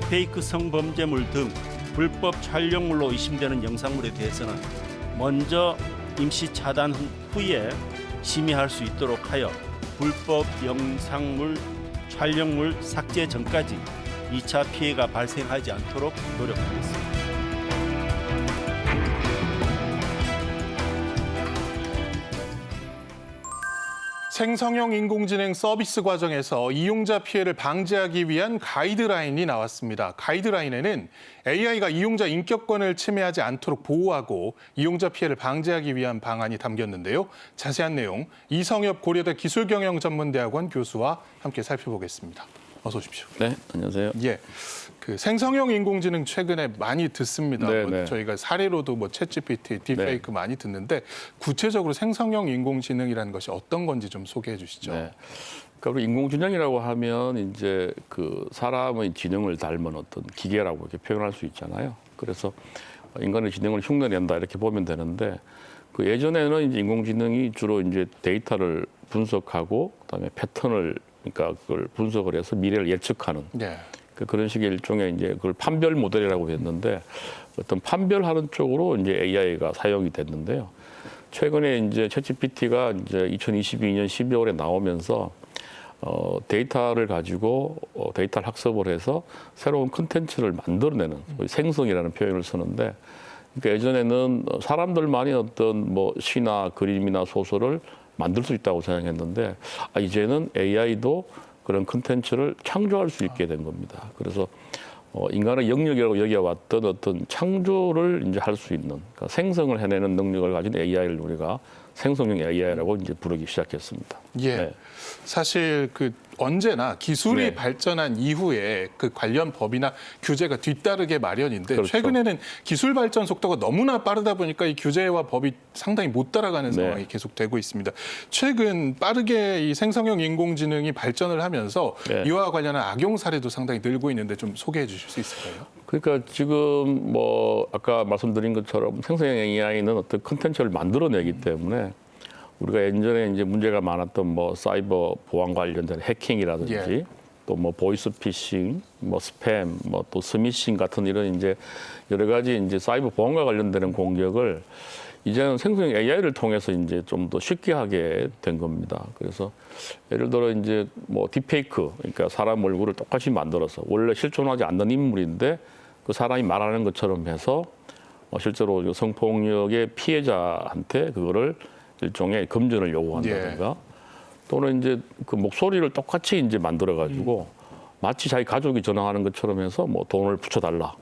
딥페이크 성범죄물 등 불법 촬영물로 의심되는 영상물에 대해서는 먼저 임시 차단 후에 심의할 수 있도록 하여 불법 영상물 촬영물 삭제 전까지 2차 피해가 발생하지 않도록 노력하겠습니다. 생성형 인공지능 서비스 과정에서 이용자 피해를 방지하기 위한 가이드라인이 나왔습니다. 가이드라인에는 AI가 이용자 인격권을 침해하지 않도록 보호하고 이용자 피해를 방지하기 위한 방안이 담겼는데요. 자세한 내용 이성엽 고려대 기술경영전문대학원 교수와 함께 살펴보겠습니다. 어서 오십시오. 네, 안녕하세요. 예, 그 생성형 인공지능 최근에 많이 듣습니다. 네. 저희가 사례로도 챗GPT, 딥페이크 많이 듣는데 구체적으로 생성형 인공지능이라는 것이 어떤 건지 좀 소개해 주시죠. 네. 그러니까 우리 인공지능이라고 하면 이제 그 사람의 지능을 닮은 어떤 기계라고 이렇게 표현할 수 있잖아요. 그래서 인간의 지능을 흉내낸다 이렇게 보면 되는데 그 예전에는 이제 인공지능이 주로 이제 데이터를 분석하고 그다음에 패턴을 그러니까 그걸 분석을 해서 미래를 예측하는 그런 식의 일종의 이제 그걸 판별 모델이라고 했는데 어떤 판별하는 쪽으로 이제 AI가 사용이 됐는데요. 최근에 이제 챗GPT가 이제 2022년 12월에 나오면서 데이터를 가지고 데이터를 학습을 해서 새로운 콘텐츠를 만들어내는 생성이라는 표현을 쓰는데 그러니까 예전에는 사람들만이 어떤 뭐 시나 그림이나 소설을 만들 수 있다고 생각했는데 이제는 AI도 그런 콘텐츠를 창조할 수 있게 된 겁니다. 그래서 인간의 영역이라고 여겨왔던 어떤 창조를 이제 할 수 있는 그러니까 생성을 해내는 능력을 가진 AI를 우리가 생성형 AI라고 이제 부르기 시작했습니다. 예, 네. 사실 그 언제나 기술이 네. 발전한 이후에 그 관련 법이나 규제가 뒤따르게 마련인데 그렇죠. 최근에는 기술 발전 속도가 너무나 빠르다 보니까 이 규제와 법이 상당히 못 따라가는 상황이 계속되고 있습니다. 최근 빠르게 이 생성형 인공지능이 발전을 하면서 이와 관련한 악용 사례도 상당히 늘고 있는데 좀 소개해 주실 수 있을까요? 그러니까 지금 뭐 아까 말씀드린 것처럼 생성형 AI는 어떤 콘텐츠를 만들어내기 때문에 우리가 예전에 이제 문제가 많았던 뭐 사이버 보안 관련된 해킹이라든지 또 뭐 보이스 피싱, 뭐 스팸, 뭐 또 스미싱 같은 이런 이제 여러 가지 이제 사이버 보안과 관련되는 공격을 이제는 생성형 AI를 통해서 이제 좀 더 쉽게 하게 된 겁니다. 그래서 예를 들어 이제 뭐 딥페이크, 그러니까 사람 얼굴을 똑같이 만들어서 원래 실존하지 않는 인물인데 그 사람이 말하는 것처럼 해서 실제로 성폭력의 피해자한테 그거를 일종의 검전을 요구한다든가 또는 이제 그 목소리를 똑같이 이제 만들어가지고 마치 자기 가족이 전화하는 것처럼 해서 뭐 돈을 붙여달라.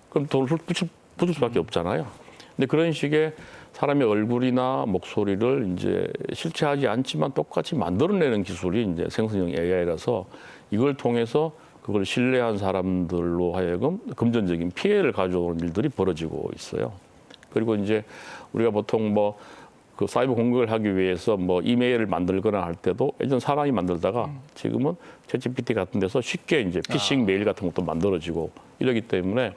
그럼 돈을 붙일 수밖에 없잖아요. 근데 그런 식의 사람의 얼굴이나 목소리를 이제 실체하지 않지만 똑같이 만들어내는 기술이 이제 생성형 AI라서 이걸 통해서 그걸 신뢰한 사람들로 하여금 금전적인 피해를 가져오는 일들이 벌어지고 있어요. 그리고 이제 우리가 보통 뭐 그 사이버 공격을 하기 위해서 뭐 이메일을 만들거나 할 때도 예전 사람이 만들다가 지금은 챗GPT 같은 데서 쉽게 이제 피싱 메일 같은 것도 만들어지고 이러기 때문에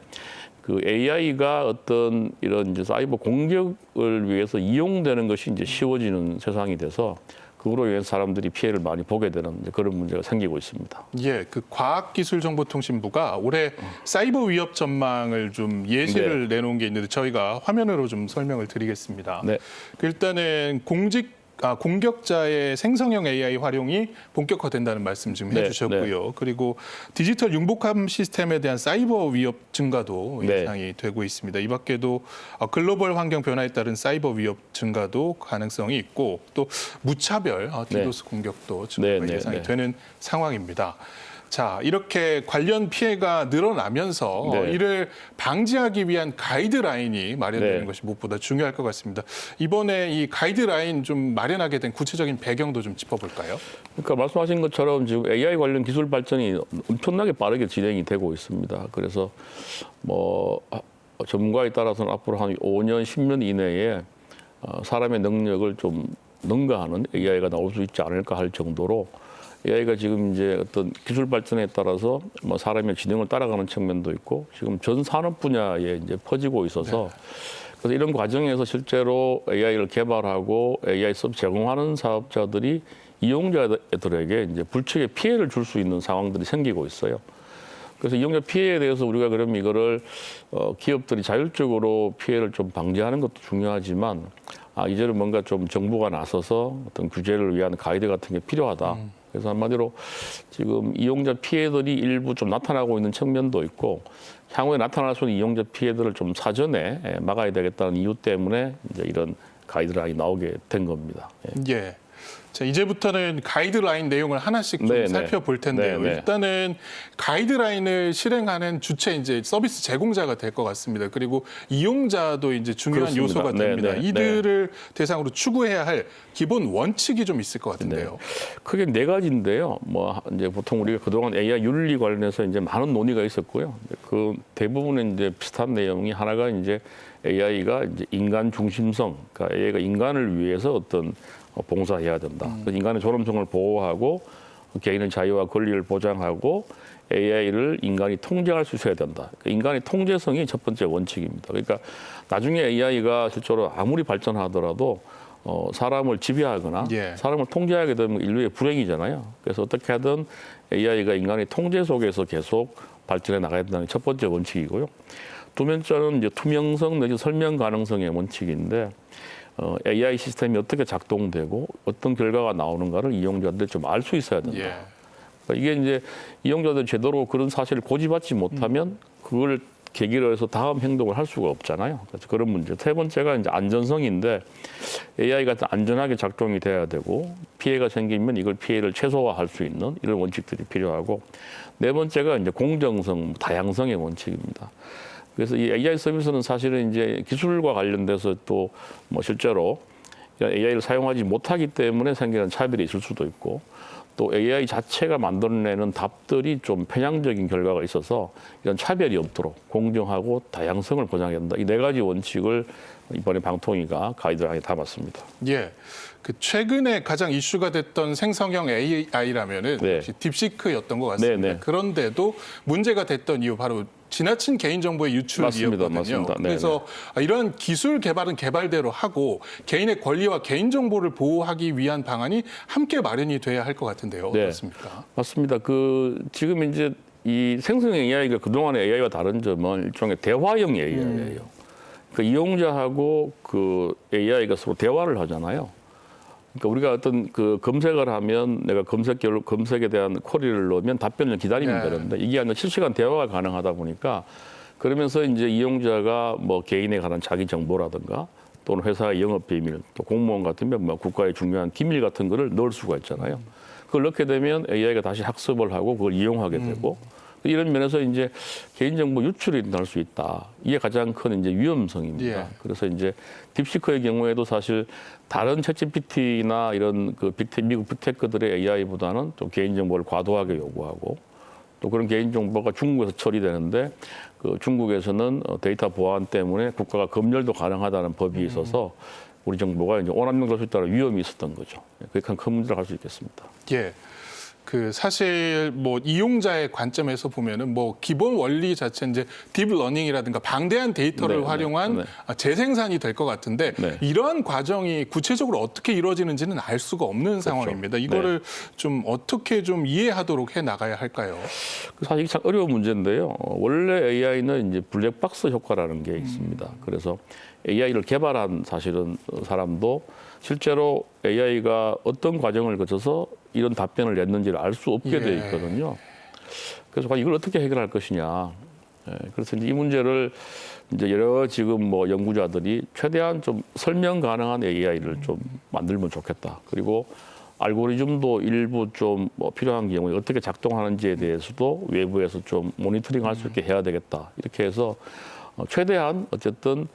그 AI가 어떤 이런 이제 사이버 공격을 위해서 이용되는 것이 이제 쉬워지는 세상이 돼서 그거로 인해서 사람들이 피해를 많이 보게 되는 그런 문제가 생기고 있습니다. 예, 그 과학기술정보통신부가 올해 사이버 위협 전망을 좀 예시를 내놓은 게 있는데 저희가 화면으로 좀 설명을 드리겠습니다. 일단은 공격자의 생성형 AI 활용이 본격화된다는 말씀 지금 해주셨고요. 그리고 디지털 융복함 시스템에 대한 사이버 위협 증가도 예상이 되고 있습니다. 이 밖에도 글로벌 환경 변화에 따른 사이버 위협 증가도 가능성이 있고 또 무차별 디도스 공격도 증가가 예상이 되는 상황입니다. 자, 이렇게 관련 피해가 늘어나면서 이를 방지하기 위한 가이드라인이 마련되는 것이 무엇보다 중요할 것 같습니다. 이번에 이 가이드라인 좀 마련하게 된 구체적인 배경도 좀 짚어볼까요? 그러니까 말씀하신 것처럼 지금 AI 관련 기술 발전이 엄청나게 빠르게 진행이 되고 있습니다. 그래서 뭐 전문가에 따라서는 앞으로 한 5년, 10년 이내에 사람의 능력을 좀 능가하는 AI가 나올 수 있지 않을까 할 정도로 AI가 지금 이제 어떤 기술 발전에 따라서 뭐 사람의 지능을 따라가는 측면도 있고 지금 전 산업 분야에 이제 퍼지고 있어서 그래서 이런 과정에서 실제로 AI를 개발하고 AI 서비스 제공하는 사업자들이 이용자들에게 이제 불측의 피해를 줄 수 있는 상황들이 생기고 있어요. 그래서 이용자 피해에 대해서 우리가 그럼 이거를 기업들이 자율적으로 피해를 좀 방지하는 것도 중요하지만 이제는 뭔가 좀 정부가 나서서 어떤 규제를 위한 가이드 같은 게 필요하다. 그래서 한마디로 지금 이용자 피해들이 일부 좀 나타나고 있는 측면도 있고 향후에 나타날 수 있는 이용자 피해들을 좀 사전에 막아야 되겠다는 이유 때문에 이제 이런 가이드라인이 나오게 된 겁니다. 예. 자, 이제부터는 가이드라인 내용을 하나씩 좀 네, 살펴볼 텐데요. 네, 네. 일단은 가이드라인을 실행하는 주체 이제 서비스 제공자가 될 것 같습니다. 그리고 이용자도 이제 중요한 그렇습니다. 요소가 네, 됩니다. 네, 이들을 대상으로 추구해야 할 기본 원칙이 좀 있을 것 같은데요. 크게 네 가지인데요. 뭐 이제 보통 우리가 그동안 AI 윤리 관련해서 이제 많은 논의가 있었고요. 그 대부분은 이제 비슷한 내용이 하나가 이제 AI가 이제 인간 중심성, 그러니까 AI가 인간을 위해서 어떤 봉사해야 된다. 그래서 인간의 존엄성을 보호하고 개인의 자유와 권리를 보장하고 AI를 인간이 통제할 수 있어야 된다. 그러니까 인간의 통제성이 첫 번째 원칙입니다. 그러니까 나중에 AI가 실제로 아무리 발전하더라도 사람을 지배하거나 예. 사람을 통제하게 되면 인류의 불행이잖아요. 그래서 어떻게 하든 AI가 인간의 통제 속에서 계속 발전해 나가야 된다는 첫 번째 원칙이고요. 두 번째는 이제 투명성 내지 설명 가능성의 원칙인데 AI 시스템이 어떻게 작동되고 어떤 결과가 나오는가를 이용자들이 좀 알 수 있어야 된다. 예. 그러니까 이게 이제 이용자들이 제대로 그런 사실을 고지받지 못하면 그걸 계기로 해서 다음 행동을 할 수가 없잖아요. 그래서 그런 문제. 세 번째가 이제 안전성인데 AI가 안전하게 작동이 돼야 되고 피해가 생기면 이걸 피해를 최소화할 수 있는 이런 원칙들이 필요하고 네 번째가 이제 공정성, 다양성의 원칙입니다. 그래서 이 AI 서비스는 사실은 이제 기술과 관련돼서 또 뭐 실제로 AI를 사용하지 못하기 때문에 생기는 차별이 있을 수도 있고 또 AI 자체가 만들어내는 답들이 좀 편향적인 결과가 있어서 이런 차별이 없도록 공정하고 다양성을 보장해야 된다. 이 네 가지 원칙을 이번에 방통위가 가이드라인에 담았습니다. 예. 그 최근에 가장 이슈가 됐던 생성형 AI라면은 네. 역시 딥시크였던 것 같습니다. 네, 네. 그런데도 문제가 됐던 이유 바로 지나친 개인정보의 유출이었거든요. 맞습니다. 네, 그래서 이런 기술 개발은 개발대로 하고 개인의 권리와 개인정보를 보호하기 위한 방안이 함께 마련이 돼야 할 것 같은데요. 네. 어떻습니까? 맞습니다. 지금 이제 이 생성형 AI가 그동안의 AI와 다른 점은 일종의 대화형 AI예요. 그 이용자하고 그 AI가 서로 대화를 하잖아요. 그러니까 우리가 어떤 그 검색을 하면 내가 검색에 대한 쿼리를 넣으면 답변을 기다리면 네. 되는데 이게 아니라 실시간 대화가 가능하다 보니까 그러면서 이제 이용자가 뭐 개인에 관한 자기 정보라든가 또는 회사의 영업 비밀, 또 공무원 같으면 뭐 국가의 중요한 기밀 같은 거를 넣을 수가 있잖아요. 그걸 넣게 되면 AI가 다시 학습을 하고 그걸 이용하게 되고 이런 면에서 이제 개인정보 유출이 날 수 있다. 이게 가장 큰 이제 위험성입니다. 예. 그래서 이제 딥시크의 경우에도 사실 다른 챗GPT나 이런 그 미국 빅테크들의 AI보다는 좀 개인정보를 과도하게 요구하고 또 그런 개인정보가 중국에서 처리되는데 그 중국에서는 데이터 보안 때문에 국가가 검열도 가능하다는 법이 있어서 우리 정보가 이제 오남용될 수 있다는 위험이 있었던 거죠. 그게 큰 문제라고 할 수 있겠습니다. 예. 그 사실 뭐 이용자의 관점에서 보면은 뭐 기본 원리 자체는 이제 딥러닝이라든가 방대한 데이터를 네, 활용한 네. 재생산이 될 것 같은데 네. 이러한 과정이 구체적으로 어떻게 이루어지는지는 알 수가 없는 상황입니다. 이거를 좀 어떻게 좀 이해하도록 해 나가야 할까요? 사실 이게 참 어려운 문제인데요. 원래 AI는 이제 블랙박스 효과라는 게 있습니다. 그래서 AI를 개발한 사실은 사람도 실제로 AI가 어떤 과정을 거쳐서 이런 답변을 냈는지를 알 수 없게 돼 있거든요. 그래서 이걸 어떻게 해결할 것이냐. 그래서 이제 이 문제를 이제 여러 지금 뭐 연구자들이 최대한 좀 설명 가능한 AI를 좀 만들면 좋겠다. 그리고 알고리즘도 일부 좀 뭐 필요한 경우에 어떻게 작동하는지에 대해서도 외부에서 좀 모니터링할 수 있게 해야 되겠다. 이렇게 해서 최대한 어쨌든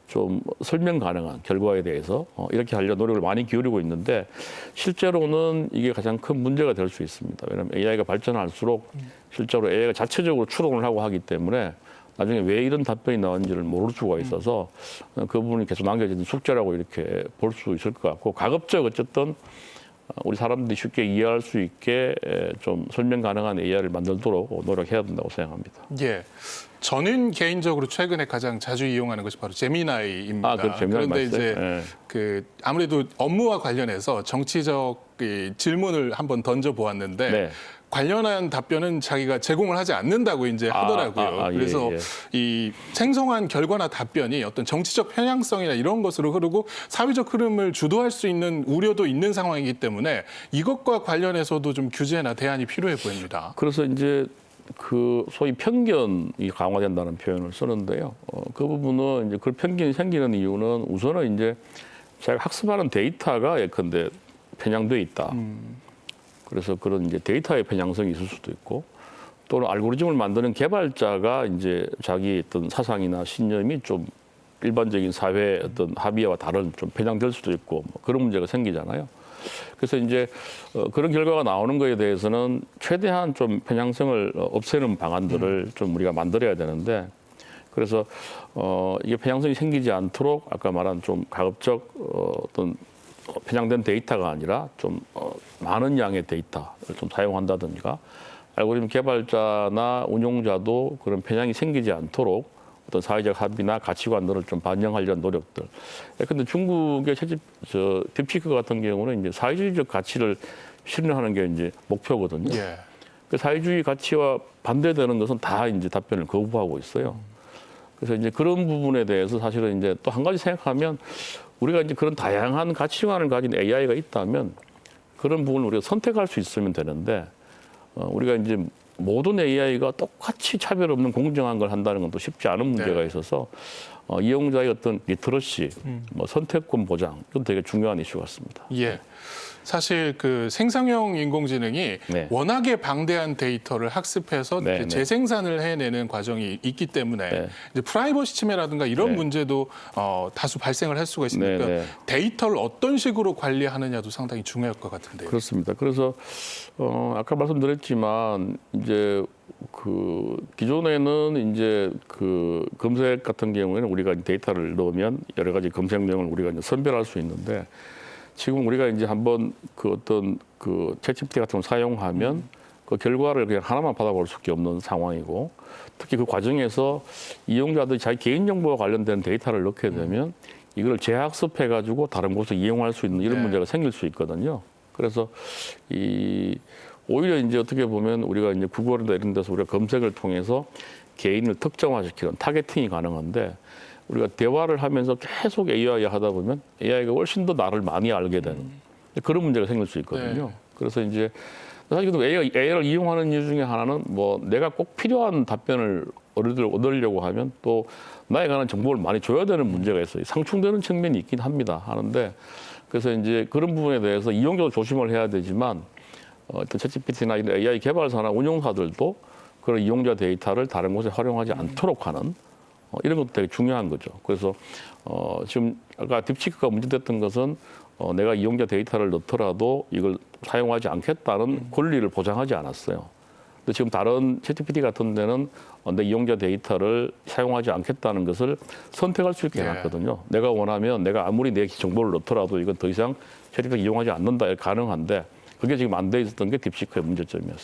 좀 설명 가능한 결과에 대해서 이렇게 하려고 노력을 많이 기울이고 있는데 실제로는 이게 가장 큰 문제가 될 수 있습니다. 왜냐하면 AI가 발전할수록 실제로 AI가 자체적으로 추론을 하고 하기 때문에 나중에 왜 이런 답변이 나왔는지를 모를 수가 있어서 그 부분이 계속 남겨진 숙제라고 이렇게 볼 수 있을 것 같고 가급적 어쨌든 우리 사람들이 쉽게 이해할 수 있게 좀 설명 가능한 AI를 만들도록 노력해야 된다고 생각합니다. 예. 저는 개인적으로 최근에 가장 자주 이용하는 것이 바로 제미나이입니다. 그렇죠. 제미나이 그런데 맞어요. 이제 네. 그 아무래도 업무와 관련해서 정치적 질문을 한번 던져 보았는데 네. 관련한 답변은 자기가 제공을 하지 않는다고 이제 하더라고요. 예, 그래서 예. 이 생성한 결과나 답변이 어떤 정치적 편향성이나 이런 것으로 흐르고 사회적 흐름을 주도할 수 있는 우려도 있는 상황이기 때문에 이것과 관련해서도 좀 규제나 대안이 필요해 보입니다. 그래서 이제 그 소위 편견이 강화된다는 표현을 쓰는데요. 그 부분은 이제 그 편견이 생기는 이유는 우선은 이제 자기가 학습하는 데이터가 예컨대 편향돼 있다. 그래서 그런 이제 데이터의 편향성이 있을 수도 있고 또는 알고리즘을 만드는 개발자가 이제 자기 어떤 사상이나 신념이 좀 일반적인 사회 어떤 합의와 다른 좀 편향될 수도 있고 뭐 그런 문제가 생기잖아요. 그래서 이제 그런 결과가 나오는 거에 대해서는 최대한 좀 편향성을 없애는 방안들을 좀 우리가 만들어야 되는데 그래서 이게 편향성이 생기지 않도록 아까 말한 좀 가급적 어떤 편향된 데이터가 아니라 좀 많은 양의 데이터를 좀 사용한다든가 알고리즘 개발자나 운용자도 그런 편향이 생기지 않도록 어떤 사회적 합의나 가치관들을 좀 반영하려는 노력들. 근데 중국의 딥시크 같은 경우는 이제 사회주의적 가치를 실현하는 게 이제 목표거든요. 예. 그 사회주의 가치와 반대되는 것은 다 이제 답변을 거부하고 있어요. 그래서 이제 그런 부분에 대해서 사실은 이제 또 한 가지 생각하면 우리가 이제 그런 다양한 가치관을 가진 AI가 있다면 그런 부분을 우리가 선택할 수 있으면 되는데 우리가 이제 모든 AI가 똑같이 차별 없는 공정한 걸 한다는 건 또 쉽지 않은 문제가 있어서 이용자의 어떤 리터러시, 뭐 선택권 보장 이건 되게 중요한 이슈 같습니다. 예. 사실 그 생성형 인공지능이 네. 워낙에 방대한 데이터를 학습해서 네, 이제 네. 재생산을 해내는 과정이 있기 때문에 네. 이제 프라이버시 침해라든가 이런 네. 문제도 다수 발생을 할 수가 있으니까 네, 네. 데이터를 어떤 식으로 관리하느냐도 상당히 중요할 것 같은데요. 그렇습니다. 그래서 아까 말씀드렸지만 이제 그 기존에는 이제 그 검색 같은 경우에는 우리가 데이터를 넣으면 여러 가지 검색 내용을 우리가 이제 선별할 수 있는데 지금 우리가 이제 한번 그 어떤 그 챗GPT 같은 걸 사용하면 그 결과를 그냥 하나만 받아볼 수밖에 없는 상황이고 특히 그 과정에서 이용자들이 자기 개인정보와 관련된 데이터를 넣게 되면 이걸 재학습해 가지고 다른 곳에 이용할 수 있는 이런 네. 문제가 생길 수 있거든요. 그래서 오히려 이제 어떻게 보면 우리가 이제 구글이나 이런 데서 우리가 검색을 통해서 개인을 특정화시키는 타겟팅이 가능한데 우리가 대화를 하면서 계속 AI 하다 보면 AI가 훨씬 더 나를 많이 알게 되는 그런 문제가 생길 수 있거든요. 네. 그래서 이제 사실 AI를 이용하는 이유 중에 하나는 뭐 내가 꼭 필요한 답변을 얻으려고 하면 또 나에 관한 정보를 많이 줘야 되는 문제가 있어요. 상충되는 측면이 있긴 합니다. 하는데 그래서 이제 그런 부분에 대해서 이용자도 조심을 해야 되지만 어떤 챗GPT나 이런 AI 개발사나 운용사들도 그런 이용자 데이터를 다른 곳에 활용하지 않도록 하는 이런 것도 되게 중요한 거죠. 그래서 지금 아까 딥시크가 문제됐던 것은 내가 이용자 데이터를 넣더라도 이걸 사용하지 않겠다는 권리를 보장하지 않았어요. 근데 지금 다른 챗GPT 같은 데는 내 이용자 데이터를 사용하지 않겠다는 것을 선택할 수 있게 해놨거든요. 내가 원하면 내가 아무리 내 정보를 넣더라도 이건 더 이상 챗GPT 이용하지 않는다 가능한데 그게 지금 안 돼 있었던 게 딥시크의 문제점이었습니다.